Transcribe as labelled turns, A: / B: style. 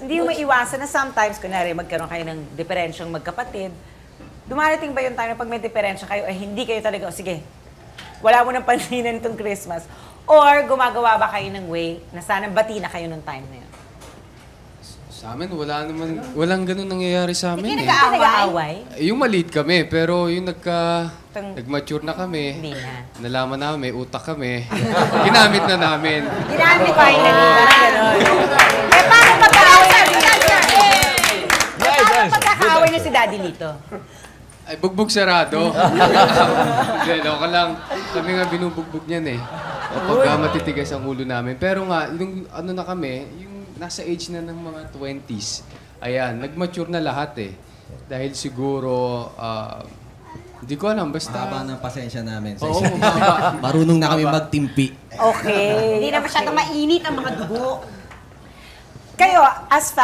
A: hindi yung maiwasan na sometimes, kunwari, magkaroon kayo ng diferensyang magkapatid. Dumarating ba yung time na pag may diferensya kayo, ay hindi kayo talaga, sige, wala mo nang pansinan itong Christmas. Or gumagawa ba kayo ng way na sana bati na kayo nung time na yun?
B: Sa amin, walang ganun nangyayari sa amin.
A: Hindi nag-aaway?
B: Yung maliit kami, pero yung nag-mature na kami,
A: Hindi na.
B: nalaman namin, may utak kami, ginamit na namin.
A: Ginamit finally, parang gano'n. Eh, paano pagkaaway na si Daddy? Paano pagkakaaway na si Daddy Lito?
B: Ay, bugbog sarado. Hindi, loko lang. Kami nga binubugbog niyan eh. Pagka matitigas ang ulo namin. Pero nga, yung ano na kami, yung nasa age na ng mga 20s, ayan, nag-mature na lahat eh. Dahil siguro, hindi ko alam, basta...
C: Mahaba ng pasensya namin. Sa
B: Oo,
C: isa't isa.
B: mahaba.
C: Marunong na kami magtimpi.
A: Okay.
D: Hindi na masyadong mainit ang mga dugo.
A: Kayo, as